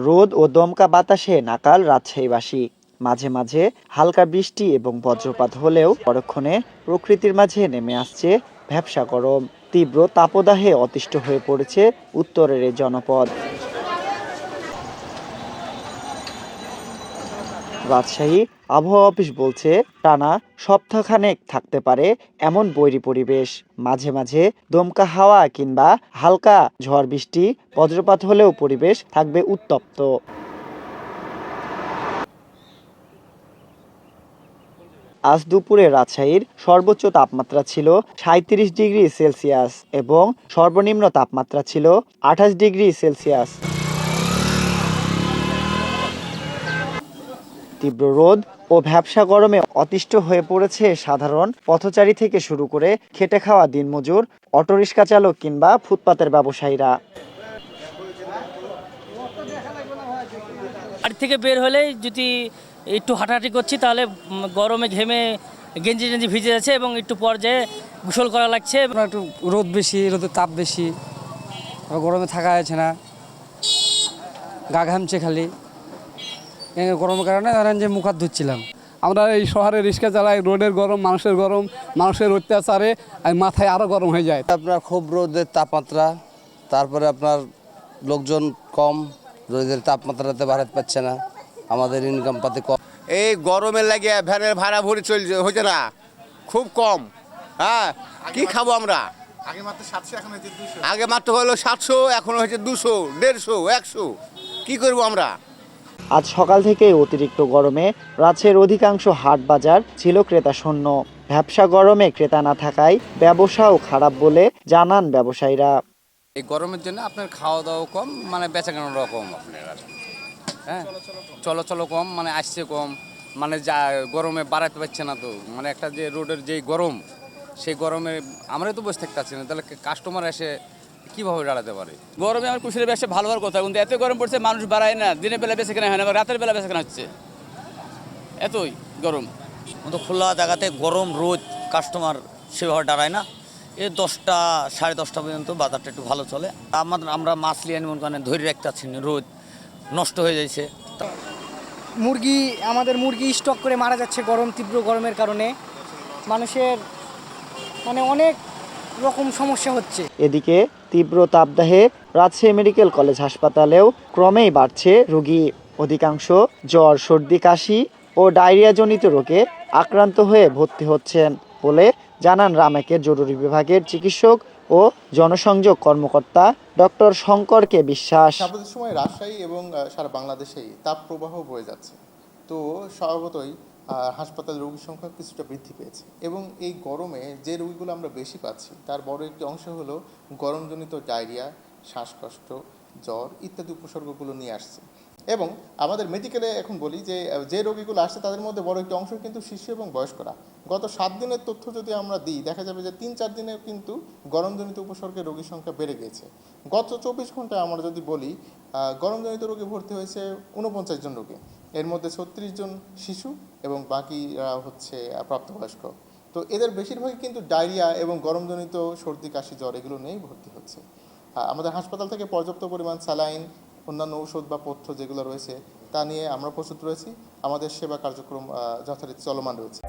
রোদ ও দমকা বাতাসে নাকাল রাজশাহীবাসী। মাঝে মাঝে হালকা বৃষ্টি এবং বজ্রপাত হলেও পরক্ষণে প্রকৃতির মাঝে নেমে আসছে ভ্যাপসা গরম। তীব্র তাপদাহে অতিষ্ঠ হয়ে পড়েছে উত্তরের এই জনপদ। রাজশাহী আবহাওয়া অফিস বলছে, টানা সপ্তাহখানেক থাকতে পারে এমন বৈরী পরিবেশ। মাঝে মাঝে দমকা হাওয়া কিংবা হালকা ঝড় বৃষ্টি, বজ্রপাত হলেও পরিবেশ থাকবে উত্তপ্ত। আজ দুপুরে রাজশাহীর সর্বোচ্চ তাপমাত্রা ছিল 37 ডিগ্রি সেলসিয়াস এবং সর্বনিম্ন তাপমাত্রা ছিল 28 ডিগ্রি সেলসিয়াস। তীব্র রোদ ও ভ্যাপসা গরমে অতিষ্ঠ হয়ে পড়েছে সাধারণ পথচারী থেকে শুরু করে খেটে খাওয়া দিনমজুর, অটোরিকশা চালক কিংবা ফুটপাতের ব্যবসায়ীরা। বাড়ি থেকে বের হলেই যদি একটু হাঁটাহাঁটি করছি তাহলে গরমে ঘেমে গেঞ্জি টেঞ্জি ভিজে যাচ্ছে এবং একটু পর্যায়ে গোসল করা লাগছে। একটু রোদ বেশি, রোদের তাপ বেশি, গরমে থাকা যাচ্ছে না, গা ঘামছে খালি। গরমের কারণে ধরেন যে মুখ হাত ধুচ্ছিলাম। আমরা এই শহরে রিক্সা চালাই, রোডের গরম, মানুষের অত্যাচারে মাথায় আরও গরম হয়ে যায়। আপনার খুব রোদের তাপমাত্রা, তারপরে আপনার লোকজন কম, রোদের তাপমাত্রাতে বাড়াতে পারছে না, আমাদের ইনকাম পাতি কম। এই গরমের লাগে ভ্যানের ভাড়া ভরে চলছে, হচ্ছে না, খুব কম। হ্যাঁ, কি খাবো আমরা? আগে মাত্র হলো 700, এখন হচ্ছে 200, 150, 100। কি করবো আমরা? আজ সকাল থেকে অতিরিক্ত গরমে রাজশাহীর অধিকাংশ হাট বাজার ছিল ক্রেতা শূন্য। ভ্যাপসা গরমে ক্রেতা না থাকায় ব্যবসাও খারাপ বলে জানান ব্যবসায়ীরা। এই গরমের জন্য আপনার খাওয়া দাওয়া কম, মানে বেচাকেনাটাও কম আপনার। হ্যাঁ, চলাচলও কম, মানে আসছে কম, মানে যা গরমে বাড়াতে পারছে না। তো মানে একটা যে রোডের যেই গরম, সেই গরমে আমরাই তো বসে থাকতে পারছি না, তাহলে কাস্টমার এসে কীভাবে দাঁড়াতে পারে? গরমে আমার কুশলের ব্যবসা ভালো হওয়ার কথা, কিন্তু এত গরম পড়ছে মানুষ বাড়ায় না। দিনের বেলা বেশি কেনা হয় না, রাতের বেলা বেশি কেনা হচ্ছে, এতই গরম। তো খোলা জায়গাতে গরম রোদ, কাস্টমার সেভাবে দাঁড়ায় না। এই 10টা 10:30 পর্যন্ত বাজারটা একটু ভালো চলে। আমরা মাছ লিয়ে মনে করেন ধরে রাখতে পারছি না, রোদ নষ্ট হয়ে যাচ্ছে। আমাদের মুরগি স্টক করে মারা যাচ্ছে তীব্র গরমের কারণে। মানুষের মানে অনেক রকম সমস্যা হচ্ছে। এদিকে তীব্র তাপদাহে রাজশাহী মেডিকেল কলেজ হাসপাতালেও ক্রমেই বাড়ছে রোগী। অধিকাংশ জ্বর, সর্দি, কাশি ও ডায়রিয়াজনিত রোগে আক্রান্ত হয়ে ভর্তি হচ্ছেন বলে জানান রামেকের জরুরি বিভাগের চিকিৎসক ও জনসংযোগ কর্মকর্তা ডক্টর শঙ্করকে বিশ্বাস। সাম্প্রতিক সময় রাজশাহী এবং সারা বাংলাদেশেই তাপ প্রবাহ বয়ে যাচ্ছে। তো স্বভাবতই হাসপাতাল রোগীর সংখ্যা কিছুটা বৃদ্ধি পেয়েছে এবং এই গরমে যে রোগীগুলো আমরা বেশি পাচ্ছি তার বড় একটি অংশ হলো গরমজনিত ডায়রিয়া, শ্বাসকষ্ট, জ্বর ইত্যাদি উপসর্গগুলো নিয়ে আসছে। এবং আমাদের মেডিকেলে এখন বলি যে রোগীগুলো আসছে তাদের মধ্যে বড় একটি অংশ কিন্তু শিশু এবং বয়স্করা। গত 7 দিনের তথ্য যদি আমরা দিই, দেখা যাবে যে 3-4 দিনে কিন্তু গরমজনিত উপসর্গের রোগীর সংখ্যা বেড়ে গেছে। গত 24 ঘন্টায় আমরা যদি বলি, গরমজনিত রোগে ভর্তি হয়েছে 49 জন রোগী, এর মধ্যে 36 জন শিশু এবং বাকিরা হচ্ছে প্রাপ্তবয়স্ক। তো এদের বেশিরভাগই কিন্তু ডায়রিয়া এবং গরমজনিত সর্দি, কাশি, জ্বর এগুলো নিয়েই ভর্তি হচ্ছে। আমাদের হাসপাতাল থেকে পর্যাপ্ত পরিমাণ স্যালাইন, অন্যান্য ঔষধ বা পথ্য যেগুলো রয়েছে তা নিয়ে আমরা প্রস্তুত রয়েছি। আমাদের সেবা কার্যক্রম যথারীতি চলমান রয়েছে।